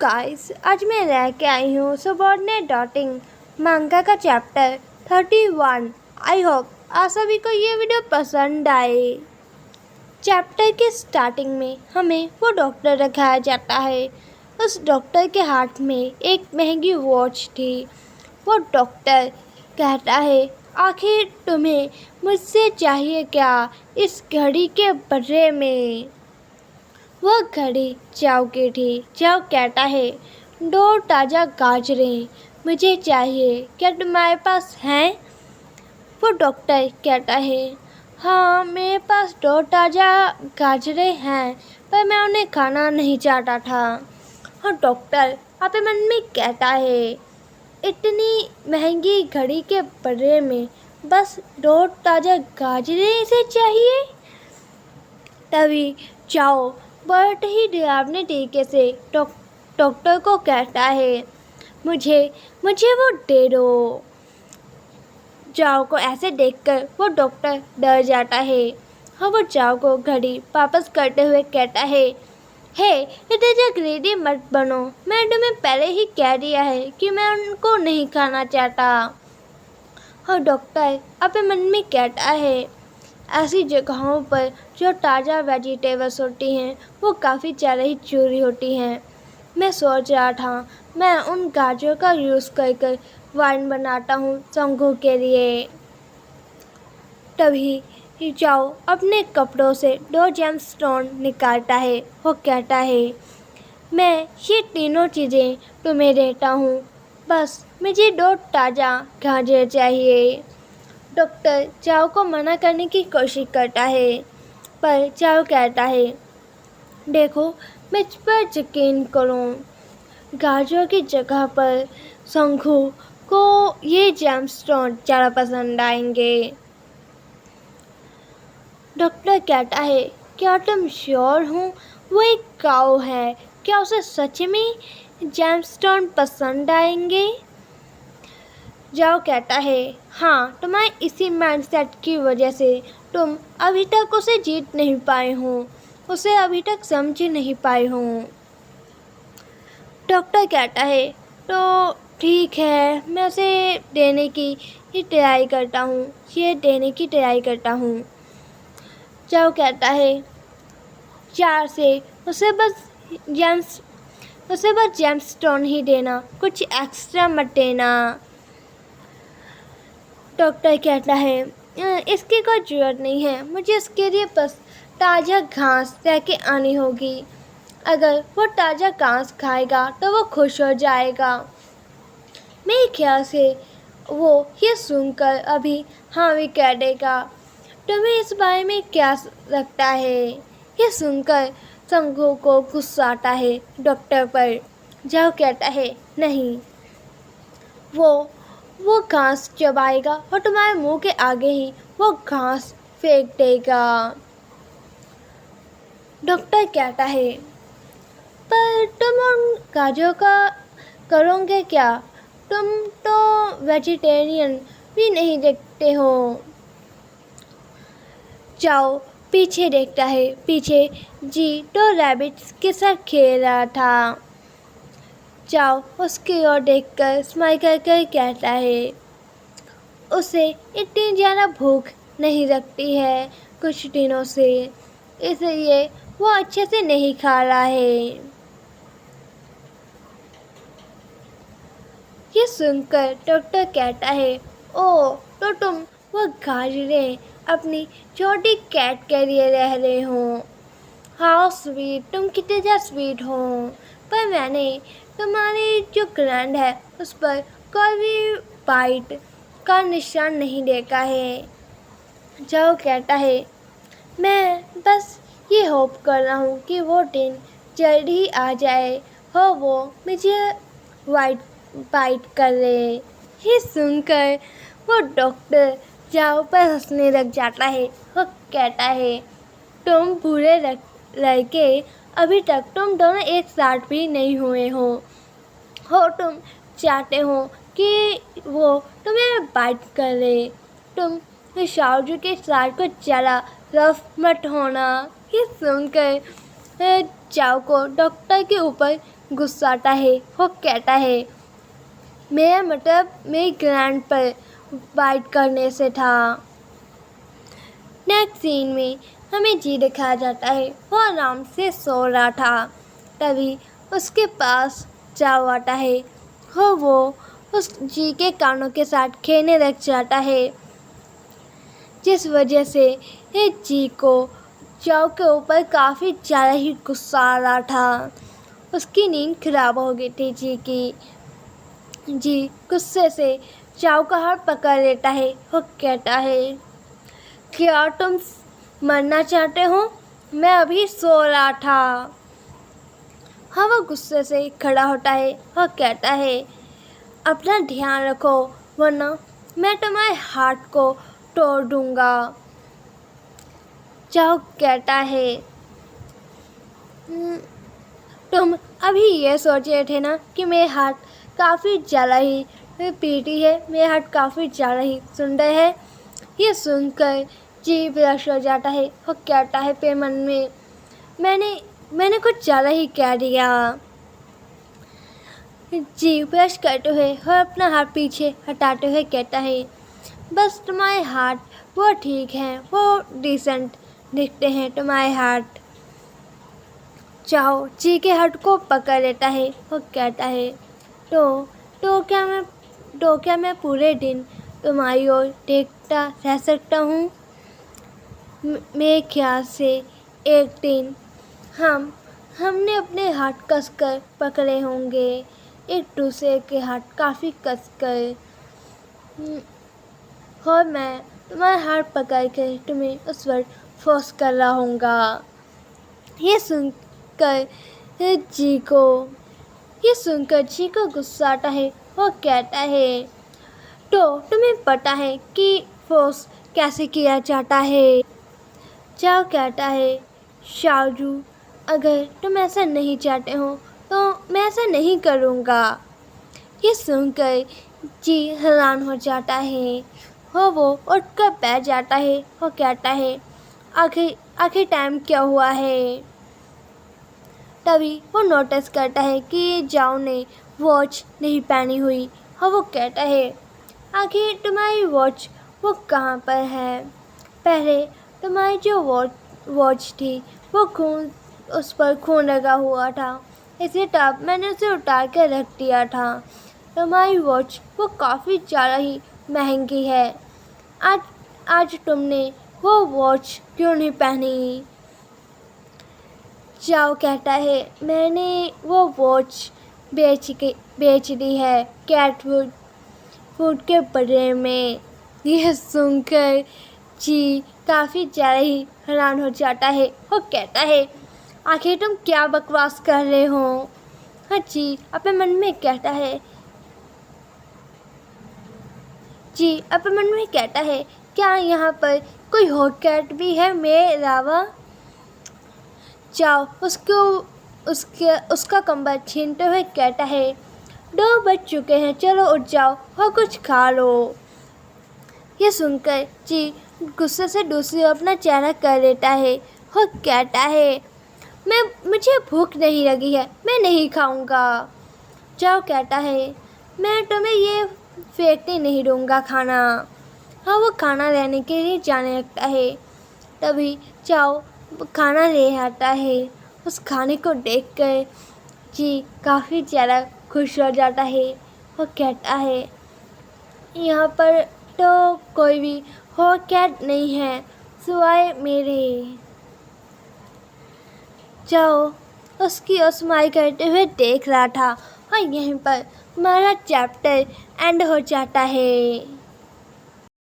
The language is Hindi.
गाइस, आज मैं लेके आई हूँ सबॉर्डिनेट डॉटिंग मांगा का चैप्टर 31। आई होप आप सभी को ये वीडियो पसंद आए। चैप्टर के स्टार्टिंग में हमें वो डॉक्टर दिखाया जाता है। उस डॉक्टर के हाथ में एक महंगी वॉच थी। वो डॉक्टर कहता है, आखिर तुम्हें मुझसे चाहिए क्या इस घड़ी के बदले में। वह घड़ी चाव की थी। चाव कहता है, 2 ताज़ा गाजरें मुझे चाहिए, क्या तुम्हारे पास हैं? वो डॉक्टर कहता है, हाँ मेरे पास 2 ताज़ा गाजरें हैं, पर मैं उन्हें खाना नहीं चाहता था। और डॉक्टर अपने मन में कहता है, इतनी महंगी घड़ी के बदले में बस 2 ताज़ा गाजरें इसे चाहिए। तभी चाओ बहुत ही डरावने तरीके से डॉक्टर को कहता है, मुझे मुझे वो दे दो। चाओ को ऐसे देखकर वो डॉक्टर डर जाता है और वो चाओ को घड़ी वापस करते हुए कहता है, हे इतने जो ग्रेडी मत बनो, मैं तुम्हें पहले ही कह दिया है कि मैं उनको नहीं खाना चाहता। और डॉक्टर अपने मन में कहता है, ऐसी जगहों पर जो ताज़ा वेजिटेबल्स होती हैं वो काफ़ी ज़्यादा ही चोरी होती हैं। मैं सोच रहा था मैं उन गाजरों का यूज़ कर वाइन बनाता हूँ संघू के लिए। तभी जाओ अपने कपड़ों से 2 जेमस्टोन निकालता है। वो कहता है, मैं ये तीनों चीज़ें तुम्हें देता हूँ, बस मुझे 2 ताज़ा गाजर चाहिए। डॉक्टर चाओ को मना करने की कोशिश करता है, पर चाओ कहता है, देखो मुझ पर यकीन करो, गाजरों की जगह पर शंखू को ये जेमस्टोन ज़्यादा पसंद आएंगे। डॉक्टर कहता है, क्या तुम श्योर हो वो एक काऊ है, क्या उसे सच में जेमस्टोन पसंद आएंगे? जाओ कहता है, हाँ तुम्हारे इसी माइंडसेट की वजह से तुम अभी तक उसे जीत नहीं पाए हो, उसे अभी तक समझ नहीं पाए हो। डॉक्टर कहता है, तो ठीक है, मैं उसे देने की ही तैयारी करता हूँ, ये देने की तैयारी करता हूँ। जाओ कहता है, 4 से उसे बस जेमस्टोन ही देना, कुछ एक्स्ट्रा मत देना। डॉक्टर कहता है, इसकी कोई ज़रूरत नहीं है, मुझे इसके लिए बस ताज़ा घास लेके आनी होगी। अगर वो ताज़ा घास खाएगा तो वो खुश हो जाएगा। मेरे ख्याल से वो ये सुनकर अभी हाँ भी कह देगा। तुम्हें इस बारे में क्या लगता है? ये सुनकर शंभू को गुस्सा आता है डॉक्टर पर। जाओ कहता है, नहीं, वो घास चबाएगा और तुम्हारे मुंह के आगे ही वो घास फेंक देगा। डॉक्टर कहता है, पर तुम उन गाजरों का करोगे क्या? तुम तो वेजिटेरियन भी नहीं देखते हो। जाओ पीछे देखता है, पीछे जी तो रैबिट्स के साथ खेल रहा था। जाओ उसकी ओर देखकर स्माइल कर कहता है, उसे इतनी ज़्यादा भूख नहीं लगती है कुछ दिनों से, इसलिए वो अच्छे से नहीं खा रहा है। ये सुनकर डॉक्टर कहता है, ओ तो तुम वो गाजरें अपनी छोटी कैट के लिए रह रहे हो। हाउ स्वीट, तुम कितने ज़्यादा स्वीट हो, पर मैंने तुम्हारी जो ग्रैंड है उस पर कोई भी बाइट का निशान नहीं देखा है। जाओ कहता है, मैं बस ये होप कर रहा हूँ कि वो दिन जल्द ही आ जाए हो, वो मुझे बाइट कर ले। ये सुनकर वो डॉक्टर जाओ पर हंसने लग जाता है। वो कहता है, तुम बुरे लड़के, अभी तक तुम दोनों एक साथ भी नहीं हुए हो तुम चाहते हो कि वो तुम्हें बाइट कर ले। तुम शाहजू के साथ कुछ ज़्यादा रफ मत होना। ये सुनकर चाओ को डॉक्टर के ऊपर गुस्सा आता है। वो कहता है मेरा मतलब मेरी ग्रैंड पर बाइट करने से था। नेक्स्ट सीन में हमें जी दिखाया जाता है। वो आराम से सो रहा था। तभी उसके पास चाओ आता है। वो उस जी के कानों के साथ खेलने लग जाता है, जिस वजह से इस जी को चाओ के ऊपर काफ़ी ज़्यादा ही गुस्सा आ रहा था। उसकी नींद खराब हो गई थी जी की। जी गुस्से से चाओ का हाथ पकड़ लेता है। वो कहता है क्या तुम मरना चाहते हो? मैं अभी सो रहा था। हाँ, वो गुस्से से खड़ा होता है। वो कहता है अपना ध्यान रखो वरना मैं तुम्हारे हाथ को तोड़ दूंगा। चाओ कहता है तुम अभी ये सोच रहे थे ना कि मेरे हाथ काफ़ी ज़्यादा ही पीटी है, मेरे हाथ काफ़ी ज़्यादा ही सुंदर है। ये सुनकर जी विवश हो जाता है। वो कहता है पे मन में मैंने कुछ ज़्यादा ही कह दिया। जी ब्रश करते हुए और अपना हाथ पीछे हटाते हुए कहता है बस तुम्हारे हाथ वो ठीक हैं, वो डिसेंट दिखते हैं तुम्हारे हाथ। चाओ जी के हाथ को पकड़ लेता है। वो कहता है तो क्या मैं पूरे दिन तुम्हारी ओर देखता रह सकता हूँ? मेरे ख्याल से एक दिन हमने अपने हाथ कसकर पकड़े होंगे, एक दूसरे के हाथ काफ़ी कसकर, और मैं तुम्हारा हाथ पकड़ कर तुम्हें उस वक्त फोर्स कर रहा हूँगा। ये सुनकर जी को गुस्सा आता है। वो कहता है तो तुम्हें पता है कि फोर्स कैसे किया जाता है? चाओ कहता है शाओजू अगर तुम ऐसा नहीं चाहते हो तो मैं ऐसा नहीं करूँगा। ये सुनकर जी हैरान हो जाता है। वो उठकर बैठ जाता है। वो कहता है आखिर टाइम क्या हुआ है? तभी वो नोटिस करता है कि जाओ ने वॉच नहीं पहनी हुई। और वो कहता है आखिर तुम्हारी वॉच वो कहाँ पर है? पहले तुम्हारी जो वॉच थी वो उस पर खून लगा हुआ था, इसलिए तब मैंने उसे उतार कर रख दिया था। तुम्हारी वॉच वो काफ़ी ज़्यादा ही महंगी है। आज तुमने वो वॉच क्यों नहीं पहनी? चाओ कहता है मैंने वो वॉच बेच दी है कैट फूड के बदले में। यह सुनकर जी काफ़ी ज़्यादा ही हैरान हो जाता है। वो कहता है आखिर तुम क्या बकवास कर रहे हो? हाँ जी अपने मन में कहता है क्या यहाँ पर कोई और कैट भी है मेरे अलावा? चाओ उसका कंबल छीनते हुए कहता है 2 बज चुके हैं, चलो उठ जाओ और कुछ खा लो। ये सुनकर जी गुस्से से दूसरी ओर अपना चेहरा कर लेता है और कहता है मुझे भूख नहीं लगी है, मैं नहीं खाऊंगा। चाओ कहता है मैं तुम्हें ये फेंकने नहीं दूंगा खाना। हाँ, वो खाना लेने के लिए जाने लगता है। तभी चाओ खाना ले आता है। उस खाने को देखकर जी काफ़ी ज़्यादा खुश हो जाता है। वो कहता है यहाँ पर तो कोई भी और कैट नहीं है सिवाय मेरे। चाओ उसकी स्माइल करते हुए देख रहा था और यहीं पर हमारा चैप्टर एंड हो जाता है।